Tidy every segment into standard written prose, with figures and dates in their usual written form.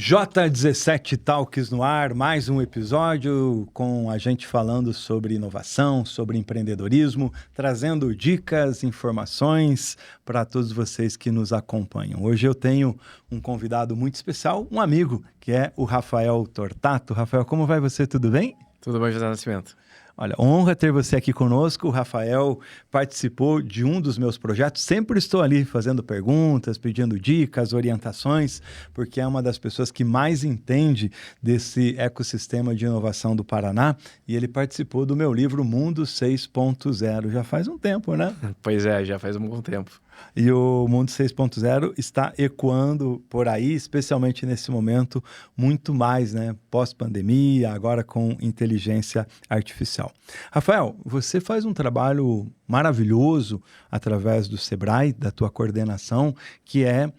J17 Talks no ar, mais um episódio com a gente falando sobre inovação, sobre empreendedorismo, trazendo dicas, informações para todos vocês que nos acompanham. Hoje eu tenho um convidado muito especial, um amigo, que é o Rafael Tortato. Rafael, como vai você? Tudo bem? Tudo bem, José Nascimento. Olha, honra ter você aqui conosco. O Rafael participou de um dos meus projetos. Sempre estou ali fazendo perguntas, pedindo dicas, orientações, porque é uma das pessoas que mais entende desse ecossistema de inovação do Paraná. E ele participou do meu livro Mundo 6.0. Já faz um tempo, né? Pois é, já faz um bom tempo. E o Mundo 6.0 está ecoando por aí, especialmente nesse momento, muito mais, né? Pós-pandemia, agora com inteligência artificial. Rafael, você faz um trabalho maravilhoso através do Sebrae, da tua coordenação, que é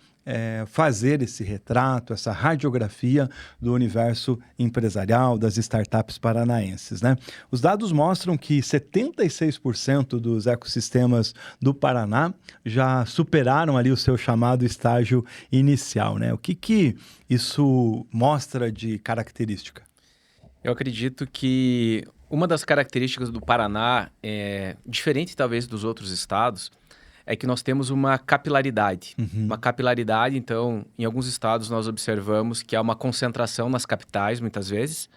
fazer esse retrato, essa radiografia do universo empresarial, das startups paranaenses, né? Os dados mostram que 76% dos ecossistemas do Paraná já superaram ali o seu chamado estágio inicial, né? O que isso mostra de característica? Eu acredito que uma das características do Paraná, diferente talvez dos outros estados, é que nós temos uma capilaridade. Uma capilaridade, então, em alguns estados nós observamos que há uma concentração nas capitais, muitas vezes,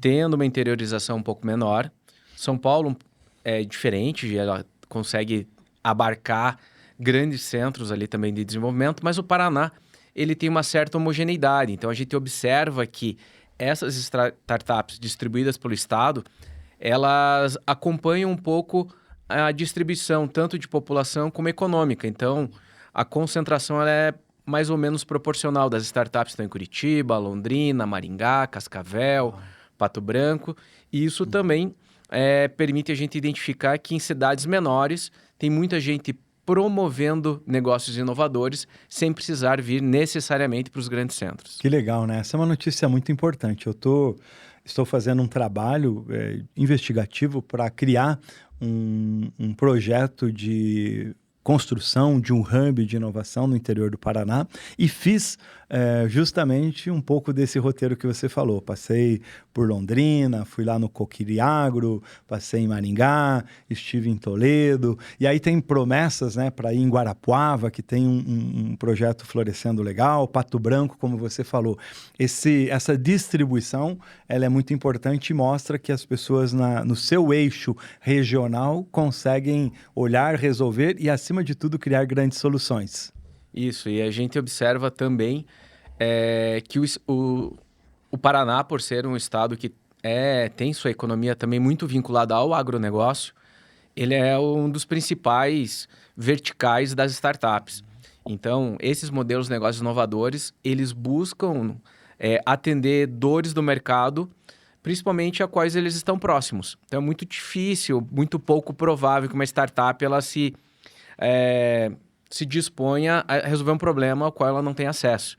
tendo uma interiorização um pouco menor. São Paulo é diferente, ela consegue abarcar grandes centros ali também de desenvolvimento, mas o Paraná, ele tem uma certa homogeneidade. Então, a gente observa que essas startups distribuídas pelo estado, elas acompanham um pouco a distribuição tanto de população como econômica. Então, a concentração ela é mais ou menos proporcional das startups que estão em Curitiba, Londrina, Maringá, Cascavel, Pato Branco. E isso também permite a gente identificar que em cidades menores tem muita gente promovendo negócios inovadores sem precisar vir necessariamente para os grandes centros. Que legal, né? Essa é uma notícia muito importante. Estou fazendo um trabalho investigativo para criar um projeto de construção de um hub de inovação no interior do Paraná e fiz justamente um pouco desse roteiro que você falou. Passei por Londrina, fui lá no Coquiriagro, passei em Maringá, estive em Toledo, e aí tem promessas, né, para ir em Guarapuava, que tem um projeto florescendo legal, Pato Branco, como você falou. Essa distribuição, ela é muito importante e mostra que as pessoas no seu eixo regional conseguem olhar, resolver e, acima de tudo, criar grandes soluções. Isso, e a gente observa também que o Paraná, por ser um estado que tem sua economia também muito vinculada ao agronegócio, ele é um dos principais verticais das startups. Então, esses modelos de negócios inovadores, eles buscam atender dores do mercado, principalmente a quais eles estão próximos. Então, é muito difícil, muito pouco provável que uma startup ela se disponha a resolver um problema ao qual ela não tem acesso.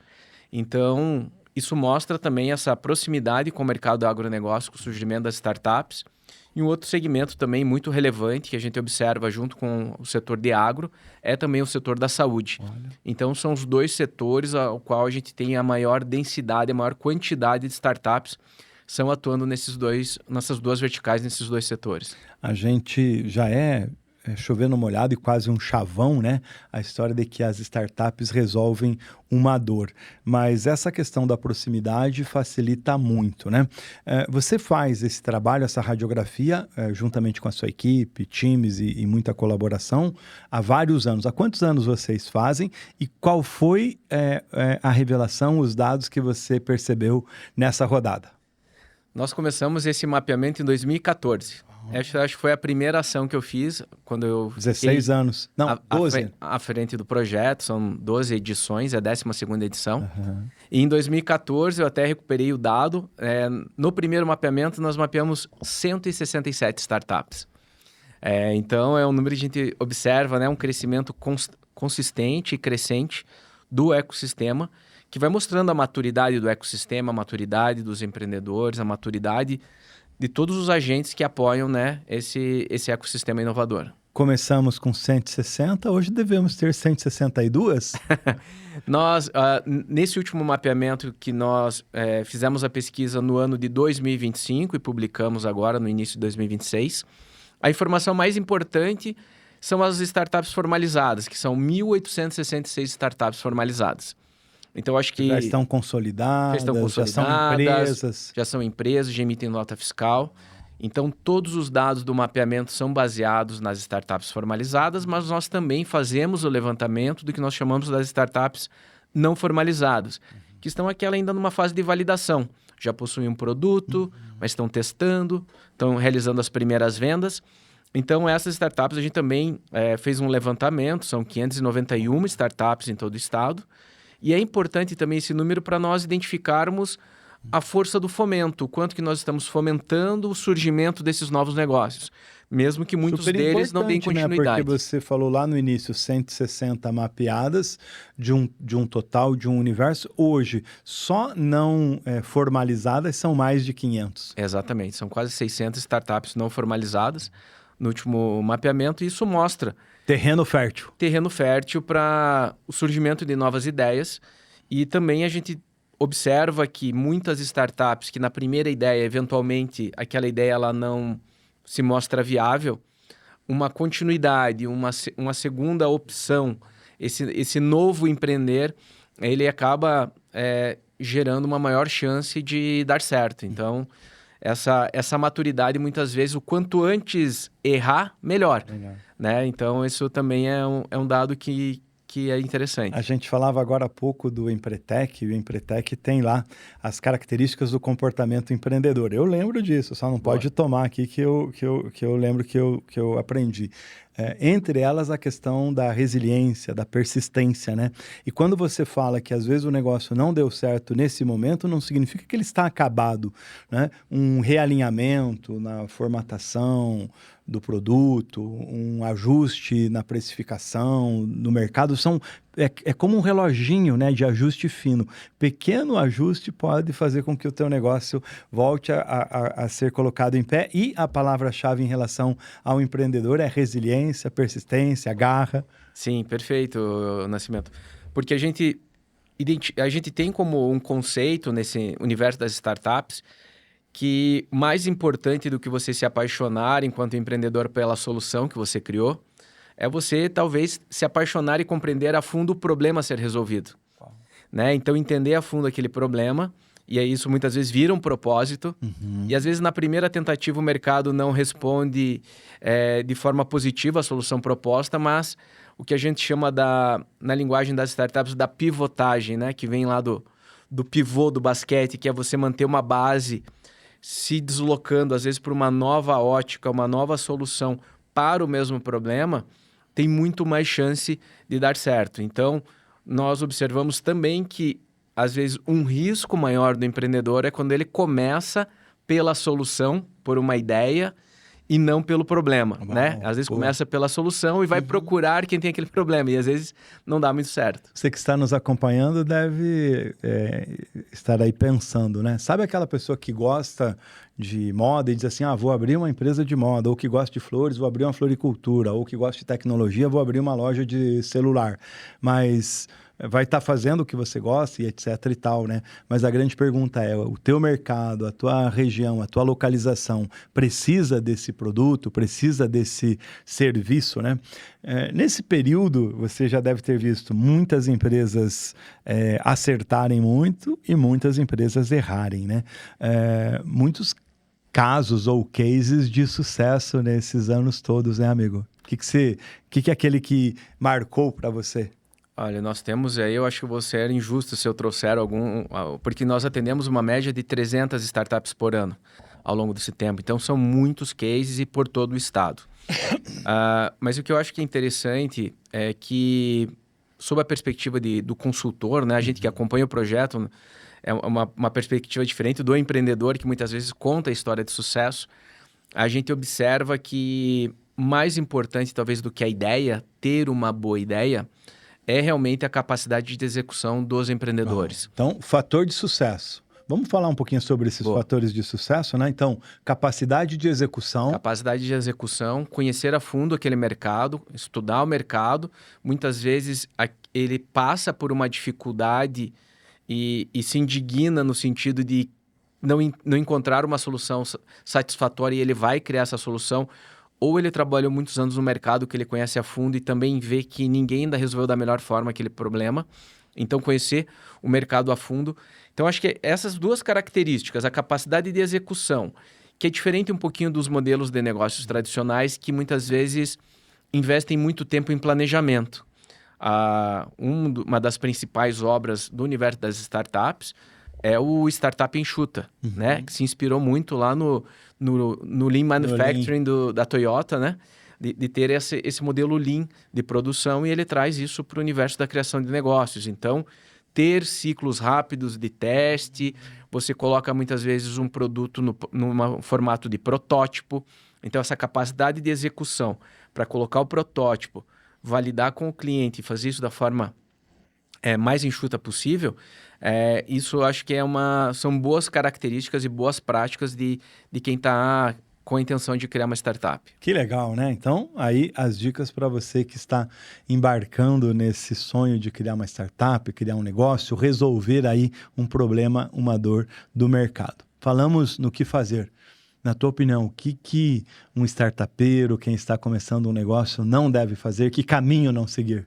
Então, isso mostra também essa proximidade com o mercado do agronegócio, com o surgimento das startups. E um outro segmento também muito relevante que a gente observa junto com o setor de agro é também o setor da saúde. Olha. Então, são os dois setores ao qual a gente tem a maior densidade, a maior quantidade de startups são atuando nessas duas verticais, nesses dois setores. A gente já chovendo molhado e quase um chavão, né? A história de que as startups resolvem uma dor. Mas essa questão da proximidade facilita muito, né? Você faz esse trabalho, essa radiografia, juntamente com a sua equipe, times e muita colaboração, há vários anos. Há quantos anos vocês fazem e qual foi a revelação, os dados que você percebeu nessa rodada? Nós começamos esse mapeamento em 2014. Acho que foi a primeira ação que eu fiz quando eu... 16 anos. Não, 12. À frente do projeto, são 12 edições, é a 12ª edição. E em 2014 eu até recuperei o dado. No primeiro mapeamento nós mapeamos 167 startups. Então é um número que a gente observa, né, um crescimento consistente e crescente do ecossistema, que vai mostrando a maturidade do ecossistema, a maturidade dos empreendedores, a maturidade de todos os agentes que apoiam, né, esse ecossistema inovador. Começamos com 160, hoje devemos ter 162? Nós, nesse último mapeamento que nós fizemos a pesquisa no ano de 2025 e publicamos agora no início de 2026, a informação mais importante são as startups formalizadas, que são 1.866 startups formalizadas. Então, acho que... Já estão consolidadas, já são empresas. Já são empresas, já emitem nota fiscal. Então, todos os dados do mapeamento são baseados nas startups formalizadas, mas nós também fazemos o levantamento do que nós chamamos das startups não formalizadas, que estão aqui ainda numa fase de validação. Já possuem um produto, mas estão testando, estão realizando as primeiras vendas. Então, essas startups, a gente também fez um levantamento, são 591 startups em todo o estado. E é importante também esse número para nós identificarmos a força do fomento, o quanto que nós estamos fomentando o surgimento desses novos negócios, mesmo que muitos deles não deem continuidade. Né? Porque você falou lá no início 160 mapeadas de um total, de um universo. Hoje, só não formalizadas são mais de 500. Exatamente, são quase 600 startups não formalizadas no último mapeamento, e isso mostra... Terreno fértil. Terreno fértil para o surgimento de novas ideias. E também a gente observa que muitas startups que na primeira ideia, eventualmente, aquela ideia ela não se mostra viável, uma continuidade, uma segunda opção, esse novo empreender, ele acaba gerando uma maior chance de dar certo. Então, essa maturidade, muitas vezes, o quanto antes errar, melhor. Né? Então, isso também é um dado que é interessante. A gente falava agora há pouco do Empretec, e o Empretec tem lá as características do comportamento empreendedor. Eu lembro disso, só não pode tomar aqui que eu lembro que eu aprendi. Entre elas, a questão da resiliência, da persistência, né? E quando você fala que às vezes o negócio não deu certo nesse momento, não significa que ele está acabado, né? Um realinhamento na formatação do produto, um ajuste na precificação, no mercado, é como um reloginho, né, de ajuste fino. Pequeno ajuste pode fazer com que o teu negócio volte a ser colocado em pé, e a palavra-chave em relação ao empreendedor é resiliência, persistência, garra. Sim, perfeito, Nascimento. Porque a gente tem como um conceito nesse universo das startups que mais importante do que você se apaixonar enquanto empreendedor pela solução que você criou, é você talvez se apaixonar e compreender a fundo o problema a ser resolvido. Né? Então, entender a fundo aquele problema, e aí isso muitas vezes vira um propósito, e às vezes na primeira tentativa o mercado não responde de forma positiva a solução proposta, mas o que a gente chama na linguagem das startups da pivotagem, né? Que vem lá do pivô do basquete, que é você manter uma base se deslocando, às vezes, para uma nova ótica, uma nova solução para o mesmo problema, tem muito mais chance de dar certo. Então, nós observamos também que, às vezes, um risco maior do empreendedor é quando ele começa pela solução, por uma ideia, e não pelo problema, né? Às vezes começa pela solução e vai procurar quem tem aquele problema, e às vezes não dá muito certo. Você que está nos acompanhando deve estar aí pensando, né? Sabe aquela pessoa que gosta de moda e diz assim, vou abrir uma empresa de moda, ou que gosta de flores, vou abrir uma floricultura, ou que gosta de tecnologia, vou abrir uma loja de celular, mas vai estar fazendo o que você gosta e etc e tal, né? Mas a grande pergunta é, o teu mercado, a tua região, a tua localização precisa desse produto, precisa desse serviço, né? Nesse período, você já deve ter visto muitas empresas acertarem muito e muitas empresas errarem, né? Muitos casos ou cases de sucesso nesses anos todos, né, amigo? O que é aquele que marcou para você? Olha, nós temos aí, eu acho que você era injusto se eu trouxer algum... Porque nós atendemos uma média de 300 startups por ano ao longo desse tempo. Então, são muitos cases e por todo o estado. Mas o que eu acho que é interessante é que, sob a perspectiva do consultor, né, a gente que acompanha o projeto, é uma perspectiva diferente do empreendedor, que muitas vezes conta a história de sucesso. A gente observa que, mais importante talvez do que a ideia, ter uma boa ideia, é realmente a capacidade de execução dos empreendedores. Então, fator de sucesso. Vamos falar um pouquinho sobre esses Boa. fatores de sucesso, né? Então, capacidade de execução. Capacidade de execução, conhecer a fundo aquele mercado, estudar o mercado. Muitas vezes ele passa por uma dificuldade e se indigna no sentido de não encontrar uma solução satisfatória e ele vai criar essa solução. Ou ele trabalhou muitos anos no mercado que ele conhece a fundo e também vê que ninguém ainda resolveu da melhor forma aquele problema. Então, conhecer o mercado a fundo. Então, acho que essas duas características, a capacidade de execução, que é diferente um pouquinho dos modelos de negócios tradicionais, que muitas vezes investem muito tempo em planejamento. Uma das principais obras do universo das startups é o Startup Enxuta, né? Que se inspirou muito lá no Lean Manufacturing da Toyota, né? De ter esse modelo Lean de produção, e ele traz isso para o universo da criação de negócios. Então, ter ciclos rápidos de teste, você coloca muitas vezes um produto num formato de protótipo. Então, essa capacidade de execução para colocar o protótipo, validar com o cliente e fazer isso da forma mais enxuta possível, isso eu acho que são boas características e boas práticas de quem está com a intenção de criar uma startup. Que legal, né? Então, aí as dicas para você que está embarcando nesse sonho de criar uma startup, criar um negócio, resolver aí um problema, uma dor do mercado. Falamos no que fazer. Na tua opinião, o que um startupeiro, quem está começando um negócio, não deve fazer? Que caminho não seguir?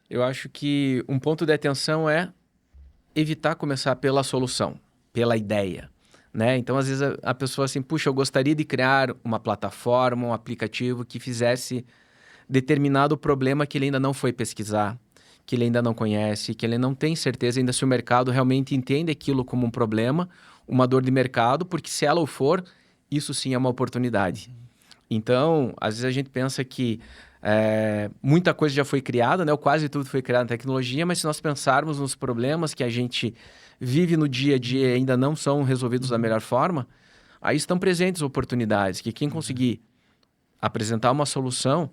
Eu acho que um ponto de atenção é evitar começar pela solução, pela ideia, né? Então, às vezes, a pessoa assim, puxa, eu gostaria de criar uma plataforma, um aplicativo que fizesse determinado problema que ele ainda não foi pesquisar, que ele ainda não conhece, que ele não tem certeza ainda se o mercado realmente entende aquilo como um problema, uma dor de mercado, porque se ela o for, isso sim é uma oportunidade. Então, às vezes a gente pensa que muita coisa já foi criada, né? Ou quase tudo foi criado na tecnologia, mas se nós pensarmos nos problemas que a gente vive no dia a dia e ainda não são resolvidos da melhor forma, aí estão presentes oportunidades, que quem conseguir apresentar uma solução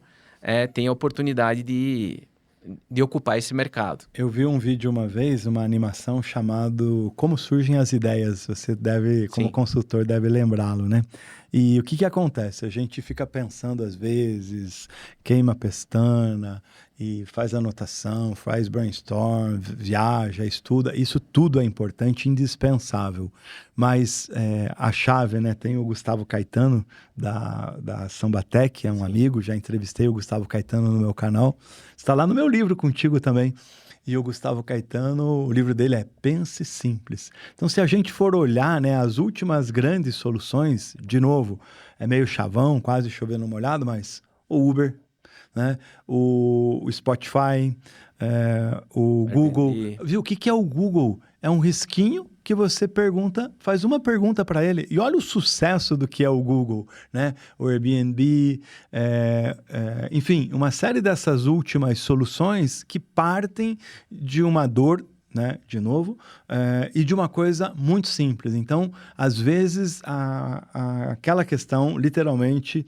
tem a oportunidade de ocupar esse mercado. Eu vi um vídeo uma vez, uma animação chamado Como Surgem as Ideias. Você deve, como consultor, deve lembrá-lo, né? E o que acontece? A gente fica pensando às vezes, queima a pestana e faz anotação, faz brainstorm, viaja, estuda. Isso tudo é importante, indispensável. Mas a chave, né? Tem o Gustavo Caetano da Sambatec, é um amigo, já entrevistei o Gustavo Caetano no meu canal. Está lá no meu livro contigo também. E o Gustavo Caetano, o livro dele é Pense Simples. Então, se a gente for olhar, né, as últimas grandes soluções, de novo, é meio chavão, quase chovendo molhado, mas o Uber, né, o Spotify, o Google. Viu, o que é o Google? É um risquinho que você faz uma pergunta para ele, e olha o sucesso do que é o Google, né? O Airbnb, enfim, uma série dessas últimas soluções que partem de uma dor, né? De novo, e de uma coisa muito simples. Então, às vezes, aquela questão, literalmente,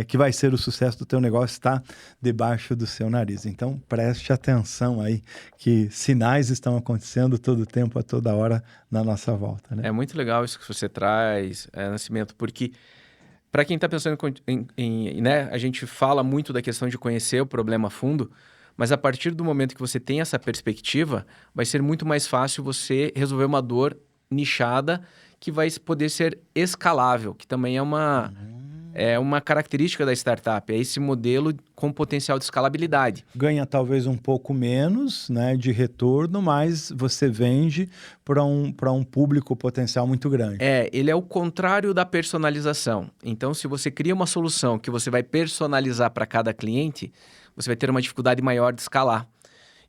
que vai ser o sucesso do teu negócio está debaixo do seu nariz. Então, preste atenção aí, que sinais estão acontecendo todo tempo, a toda hora, na nossa volta, né? É muito legal isso que você traz, Nascimento, porque para quem está pensando né, a gente fala muito da questão de conhecer o problema a fundo, mas a partir do momento que você tem essa perspectiva, vai ser muito mais fácil você resolver uma dor nichada que vai poder ser escalável, que também é uma característica da startup, é esse modelo com potencial de escalabilidade. Ganha talvez um pouco menos, né, de retorno, mas você vende para um público potencial muito grande. Ele é o contrário da personalização. Então, se você cria uma solução que você vai personalizar para cada cliente, você vai ter uma dificuldade maior de escalar.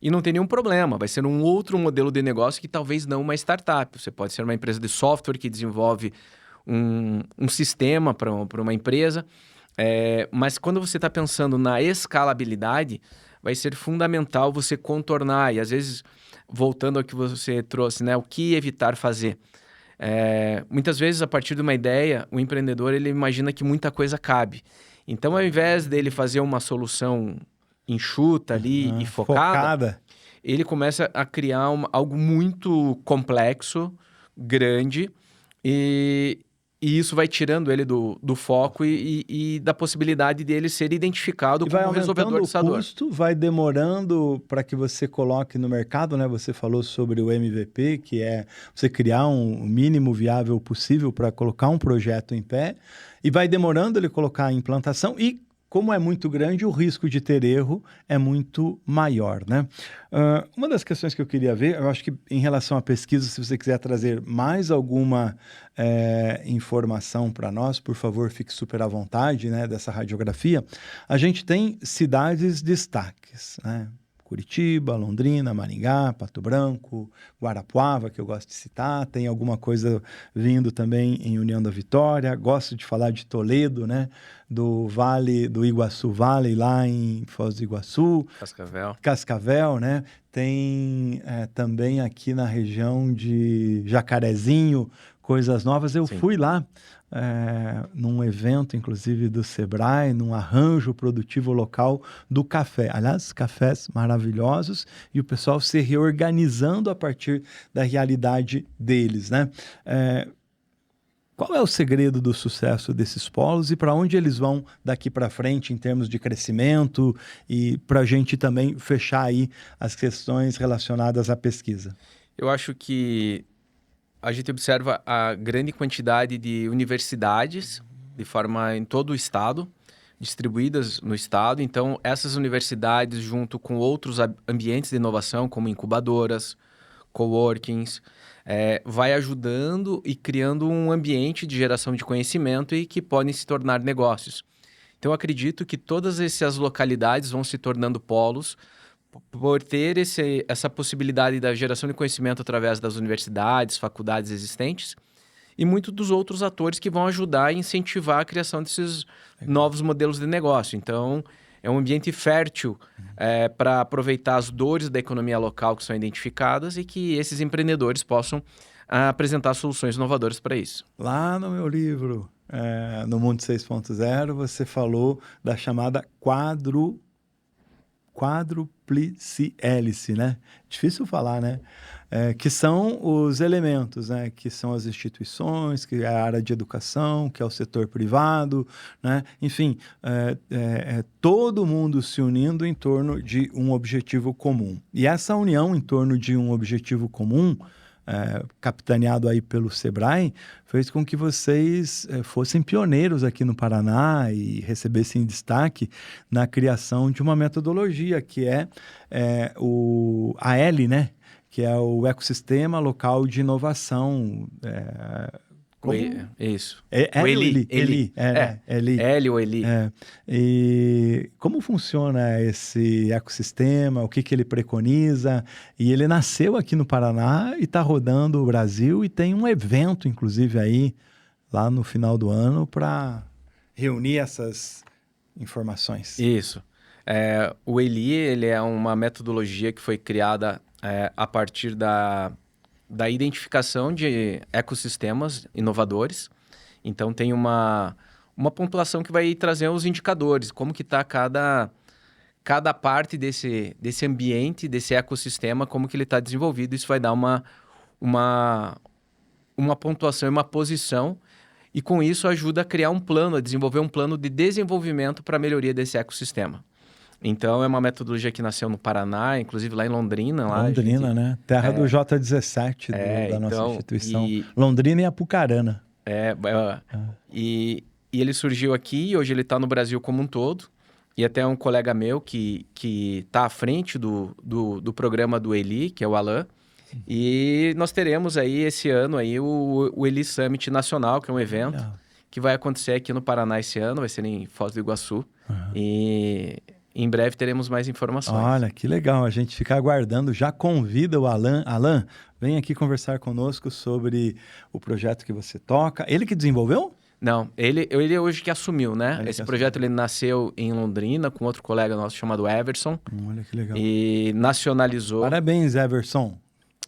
E não tem nenhum problema, vai ser um outro modelo de negócio que talvez não uma startup. Você pode ser uma empresa de software que desenvolve um sistema para uma empresa, mas quando você está pensando na escalabilidade, vai ser fundamental você contornar. E às vezes, voltando ao que você trouxe, né, o que evitar fazer. Muitas vezes, a partir de uma ideia, o empreendedor ele imagina que muita coisa cabe. Então, ao invés dele fazer uma solução enxuta ali e focada, ele começa a criar algo muito complexo, grande e isso vai tirando ele do foco e da possibilidade dele ser identificado E como vai um resolvedor aumentando dessa o dor. custo, vai demorando para que você coloque no mercado, né? Você falou sobre o MVP, que é você criar um mínimo viável possível para colocar um projeto em pé, e vai demorando ele colocar a implantação e como é muito grande, o risco de ter erro é muito maior, né? Uma das questões que eu queria ver, eu acho que em relação à pesquisa, se você quiser trazer mais alguma informação para nós, por favor, fique super à vontade, né, dessa radiografia. A gente tem cidades destaques, né? Curitiba, Londrina, Maringá, Pato Branco, Guarapuava, que eu gosto de citar, tem alguma coisa vindo também em União da Vitória, gosto de falar de Toledo, né? Do Vale, do Iguaçu Valley, lá em Foz do Iguaçu. Cascavel, né? Tem também aqui na região de Jacarezinho, coisas novas. Eu fui lá num evento, inclusive, do Sebrae, num arranjo produtivo local do café. Aliás, cafés maravilhosos e o pessoal se reorganizando a partir da realidade deles, né? Qual é o segredo do sucesso desses polos e para onde eles vão daqui para frente em termos de crescimento e para a gente também fechar aí as questões relacionadas à pesquisa? Eu acho que a gente observa a grande quantidade de universidades de forma em todo o estado, distribuídas no estado. Então, essas universidades, junto com outros ambientes de inovação, como incubadoras, coworkings, vai ajudando e criando um ambiente de geração de conhecimento e que podem se tornar negócios. Então, eu acredito que todas essas localidades vão se tornando polos por ter essa possibilidade da geração de conhecimento através das universidades, faculdades existentes e muitos dos outros atores que vão ajudar e incentivar a criação desses novos modelos de negócio. Então, é um ambiente fértil para aproveitar as dores da economia local que são identificadas e que esses empreendedores possam apresentar soluções inovadoras para isso. Lá no meu livro, no Mundo 6.0, você falou da chamada quádruplice hélice, né? Difícil falar, né? Que são os elementos, né? Que são as instituições, que é a área de educação, que é o setor privado, né? Enfim, todo mundo se unindo em torno de um objetivo comum. E essa união em torno de um objetivo comum, capitaneado aí pelo Sebrae, fez com que vocês fossem pioneiros aqui no Paraná e recebessem destaque na criação de uma metodologia que é o AL, né? Que é o Ecossistema Local de Inovação. Isso. O ELI. ELI ou ELI. E como funciona esse ecossistema, o que ele preconiza? E ele nasceu aqui no Paraná e está rodando o Brasil e tem um evento, inclusive, aí, lá no final do ano, para reunir essas informações. Isso. O ELI, ele é uma metodologia que foi criada a partir da identificação de ecossistemas inovadores. Então, tem uma pontuação que vai trazer os indicadores, como que está cada parte desse ambiente, desse ecossistema, como que ele está desenvolvido. Isso vai dar uma pontuação e uma posição, e com isso ajuda a criar um plano, a desenvolver um plano de desenvolvimento para a melhoria desse ecossistema. Então, é uma metodologia que nasceu no Paraná, inclusive lá em Londrina. Londrina, né? Terra do J17, da nossa instituição. Londrina e Apucarana. E ele surgiu aqui e hoje ele está no Brasil como um todo. E até um colega meu que está à frente do programa do ELI, que é o Alan. E nós teremos aí esse ano aí o ELI Summit Nacional, que é um evento que vai acontecer aqui no Paraná esse ano, vai ser em Foz do Iguaçu. E em breve teremos mais informações. Olha, que legal, a gente fica aguardando, já convida o Alan. Alan, vem aqui conversar conosco sobre o projeto que você toca. Ele que desenvolveu? Não, ele hoje que assumiu, né? Esse projeto ele nasceu em Londrina com outro colega nosso chamado Everson. Olha que legal. E nacionalizou. Parabéns, Everson.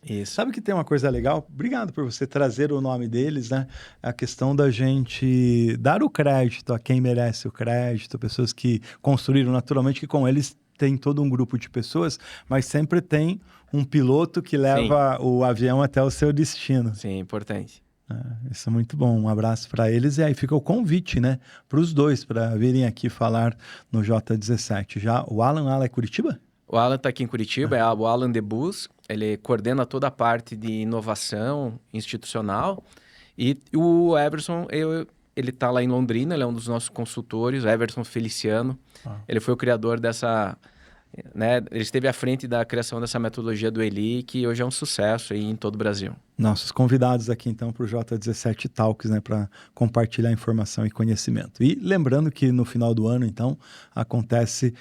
Isso. Sabe que tem uma coisa legal? Obrigado por você trazer o nome deles, né? A questão da gente dar o crédito a quem merece o crédito, pessoas que construíram naturalmente, que com eles tem todo um grupo de pessoas, mas sempre tem um piloto que leva o avião até o seu destino. Sim, importante. Isso é muito bom. Um abraço para eles. E aí fica o convite, né, para os dois, para virem aqui falar no J17. Já o Alan é Curitiba? O Alan está aqui em Curitiba, é o Alan Debus. Ele coordena toda a parte de inovação institucional. E o Everson, ele está lá em Londrina, ele é um dos nossos consultores, o Everson Feliciano. Ele foi o criador dessa... né, ele esteve à frente da criação dessa metodologia do Eli, que hoje é um sucesso aí em todo o Brasil. Nossos convidados aqui, então, para o J17 Talks, né, para compartilhar informação e conhecimento. E lembrando que no final do ano, então, acontece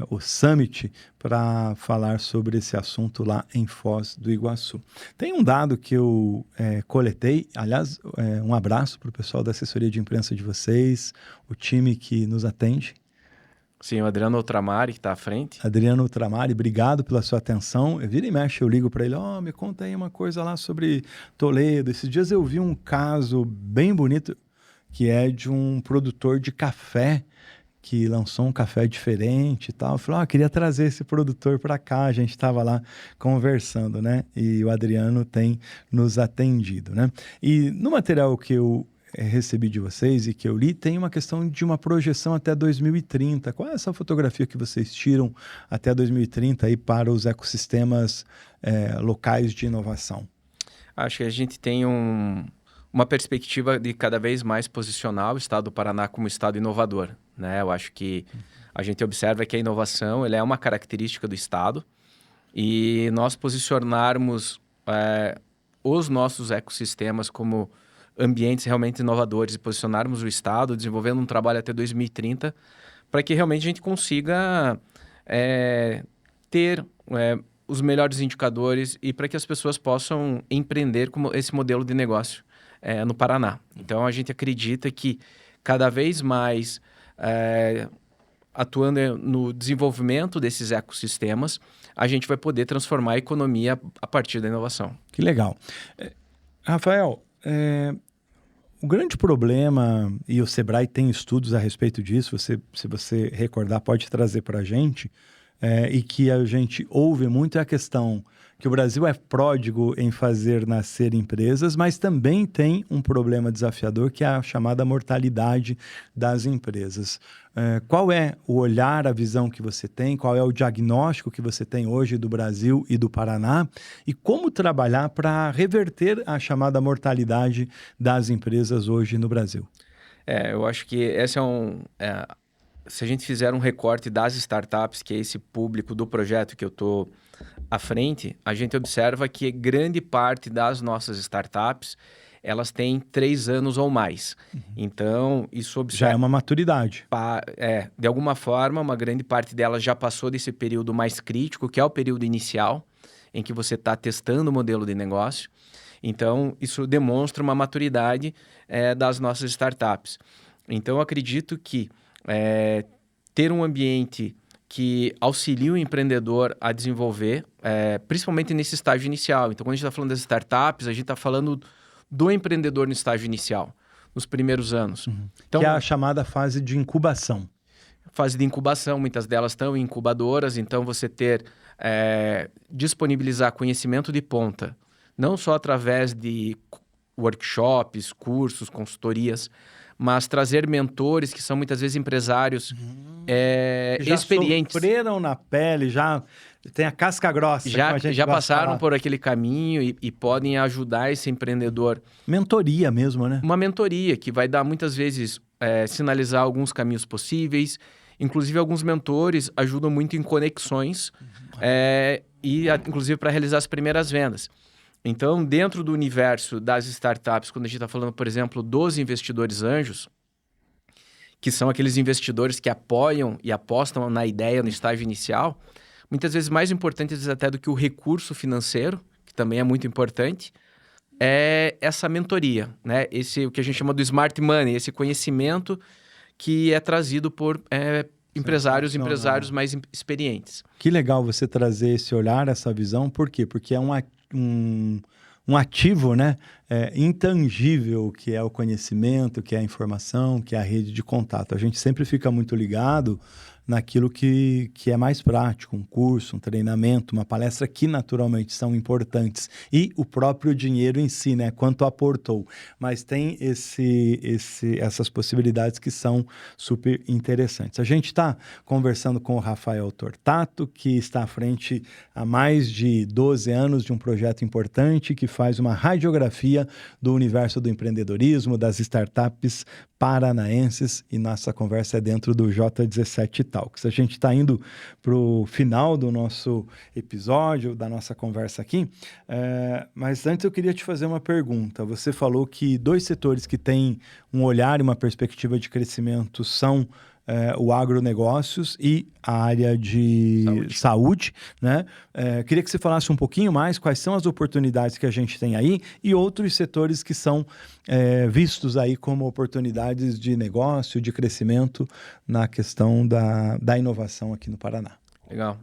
o Summit para falar sobre esse assunto lá em Foz do Iguaçu. Tem um dado que eu coletei, aliás, um abraço para o pessoal da assessoria de imprensa de vocês, o time que nos atende. Sim, o Adriano Ultramari, que está à frente. Adriano Ultramari, obrigado pela sua atenção. Vira e mexe, eu ligo para ele, me conta aí uma coisa lá sobre Toledo. Esses dias eu vi um caso bem bonito, que é de um produtor de café, que lançou um café diferente e tal. Eu falei, queria trazer esse produtor para cá. A gente estava lá conversando, né? E o Adriano tem nos atendido, né? E no material que eu recebi de vocês e que eu li, tem uma questão de uma projeção até 2030. Qual é essa fotografia que vocês tiram até 2030 aí para os ecossistemas locais de inovação? Acho que a gente tem uma perspectiva de cada vez mais posicionar o estado do Paraná como estado inovador, né? Eu acho que a gente observa que a inovação ela é uma característica do estado e nós posicionarmos os nossos ecossistemas como ambientes realmente inovadores e posicionarmos o estado, desenvolvendo um trabalho até 2030, para que realmente a gente consiga ter os melhores indicadores e para que as pessoas possam empreender como esse modelo de negócio no Paraná. Então, a gente acredita que cada vez mais atuando no desenvolvimento desses ecossistemas, a gente vai poder transformar a economia a partir da inovação. Que legal. Rafael, o grande problema, e o Sebrae tem estudos a respeito disso, se você recordar, pode trazer para a gente, e que a gente ouve muito, é a questão que o Brasil é pródigo em fazer nascer empresas, mas também tem um problema desafiador, que é a chamada mortalidade das empresas. Qual é o olhar, a visão que você tem? Qual é o diagnóstico que você tem hoje do Brasil e do Paraná? E como trabalhar para reverter a chamada mortalidade das empresas hoje no Brasil? Eu acho que esse se a gente fizer um recorte das startups, que é esse público do projeto que eu estou à frente, a gente observa que grande parte das nossas startups, elas têm 3 anos ou mais. Então, isso já é uma maturidade. De alguma forma, uma grande parte delas já passou desse período mais crítico, que é o período inicial, em que você está testando o modelo de negócio. Então, isso demonstra uma maturidade das nossas startups. Então, eu acredito que ter um ambiente que auxilia o empreendedor a desenvolver, principalmente nesse estágio inicial. Então, quando a gente está falando das startups, a gente está falando do empreendedor no estágio inicial, nos primeiros anos. Então, que é a chamada fase de incubação. Fase de incubação, muitas delas estão em incubadoras, então você disponibilizar conhecimento de ponta, não só através de workshops, cursos, consultorias, mas trazer mentores que são muitas vezes empresários já experientes. Sofreram na pele, já tem a casca grossa. Já passaram por aquele caminho e podem ajudar esse empreendedor. Mentoria mesmo, né? Uma mentoria que vai dar muitas vezes sinalizar alguns caminhos possíveis. Inclusive, alguns mentores ajudam muito em conexões inclusive para realizar as primeiras vendas. Então, dentro do universo das startups, quando a gente está falando, por exemplo, dos investidores anjos, que são aqueles investidores que apoiam e apostam na ideia no estágio inicial, muitas vezes mais importantes até do que o recurso financeiro, que também é muito importante, é essa mentoria, né? O que a gente chama do smart money, esse conhecimento que é trazido por empresários mais experientes. Que legal você trazer esse olhar, essa visão. Por quê? Porque é um ativo, né, intangível, que é o conhecimento, que é a informação, que é a rede de contato. A gente sempre fica muito ligado naquilo que é mais prático, um curso, um treinamento, uma palestra que naturalmente são importantes. E o próprio dinheiro em si, né? Quanto aportou. Mas tem essas possibilidades que são super interessantes. A gente está conversando com o Rafael Tortato, que está à frente há mais de 12 anos de um projeto importante que faz uma radiografia do universo do empreendedorismo, das startups paranaenses, e nossa conversa é dentro do J17 Talks. A gente está indo para o final do nosso episódio, da nossa conversa aqui, mas antes eu queria te fazer uma pergunta. Você falou que 2 setores que têm um olhar e uma perspectiva de crescimento são o agronegócios e a área de saúde, né? Queria que você falasse um pouquinho mais quais são as oportunidades que a gente tem aí e outros setores que são vistos aí como oportunidades de negócio, de crescimento na questão da inovação aqui no Paraná. Legal.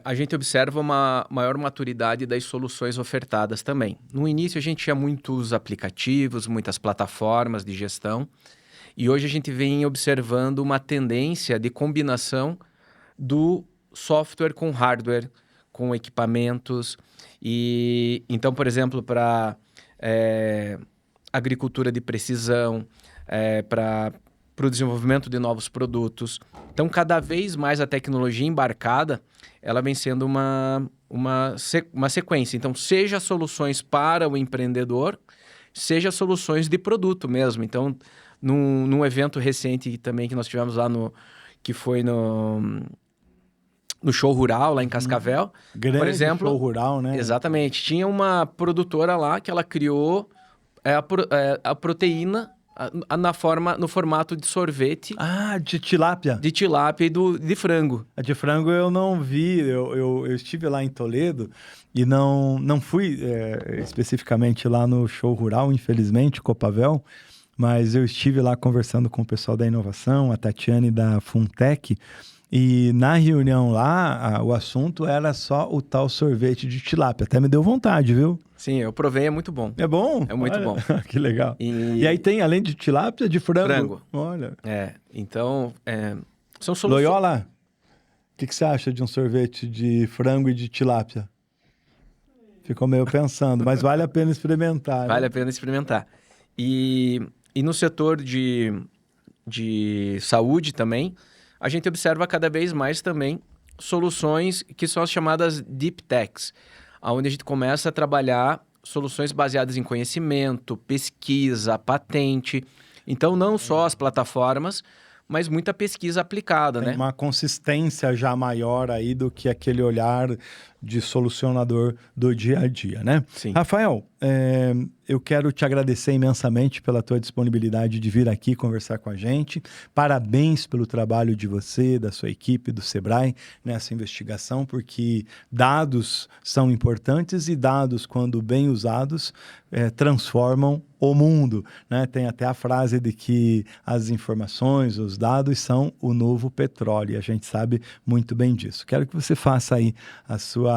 A gente observa uma maior maturidade das soluções ofertadas também. No início, a gente tinha muitos aplicativos, muitas plataformas de gestão, e hoje a gente vem observando uma tendência de combinação do software com hardware, com equipamentos. E então, por exemplo, para agricultura de precisão, para o desenvolvimento de novos produtos. Então, cada vez mais a tecnologia embarcada, ela vem sendo uma sequência. Então, seja soluções para o empreendedor, seja soluções de produto mesmo. Então, num evento recente também que nós tivemos lá que foi no show rural, lá em Cascavel. Grande por exemplo, show rural, né? Exatamente. Tinha uma produtora lá que ela criou a proteína no formato de sorvete. Ah, de tilápia. De tilápia e de frango. A de frango eu não vi, eu estive lá em Toledo e não fui especificamente lá no show rural, infelizmente, Copavel, mas eu estive lá conversando com o pessoal da inovação, a Tatiane da Funtech, e na reunião lá, o assunto era só o tal sorvete de tilápia. Até me deu vontade, viu? Sim, eu provei, é muito bom. É bom? É muito bom. Que legal. E aí tem, além de tilápia, de frango? Frango. Olha. Então, são soluções... Loyola, o que você acha de um sorvete de frango e de tilápia? Ficou meio pensando, mas vale a pena experimentar. Vale né? a pena experimentar. E no setor de saúde também, a gente observa cada vez mais também soluções que são as chamadas Deep Techs, onde a gente começa a trabalhar soluções baseadas em conhecimento, pesquisa, patente. Então, não só as plataformas, mas muita pesquisa aplicada, Tem né? uma consistência já maior aí do que aquele olhar de solucionador do dia a dia, né? Sim. Rafael, eu quero te agradecer imensamente pela tua disponibilidade de vir aqui conversar com a gente. Parabéns pelo trabalho de você, da sua equipe, do Sebrae, nessa investigação, porque dados são importantes e dados, quando bem usados, transformam o mundo, né? Tem até a frase de que as informações, os dados são o novo petróleo, e a gente sabe muito bem disso. Quero que você faça aí a sua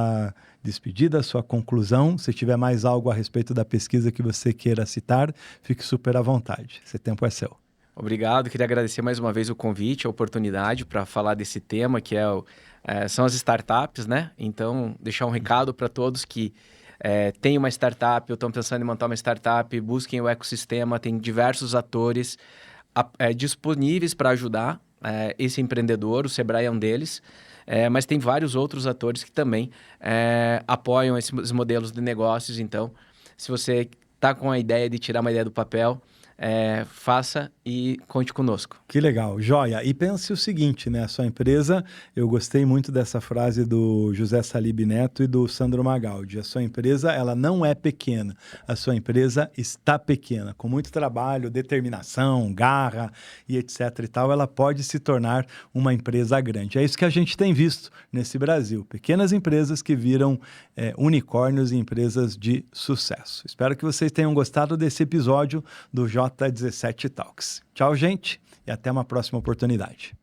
despedida, a sua conclusão. Se tiver mais algo a respeito da pesquisa que você queira citar, fique super à vontade. Esse tempo é seu. Obrigado, queria agradecer mais uma vez o convite, a oportunidade para falar desse tema, que são as startups, né? Então, deixar um recado para todos que têm uma startup ou estão pensando em montar uma startup, busquem o ecossistema, tem diversos atores disponíveis para ajudar esse empreendedor, o Sebrae é um deles, mas tem vários outros atores que também apoiam esses modelos de negócios. Então, se você está com a ideia de tirar uma ideia do papel, faça e conte conosco. Que legal, joia. E pense o seguinte, né? A sua empresa, eu gostei muito dessa frase do José Salib Neto e do Sandro Magaldi. A sua empresa, ela não é pequena. A sua empresa está pequena. Com muito trabalho, determinação, garra e etc e tal, ela pode se tornar uma empresa grande. É isso que a gente tem visto nesse Brasil. Pequenas empresas que viram unicórnios e empresas de sucesso. Espero que vocês tenham gostado desse episódio do J17 Talks. Tchau, gente, e até uma próxima oportunidade.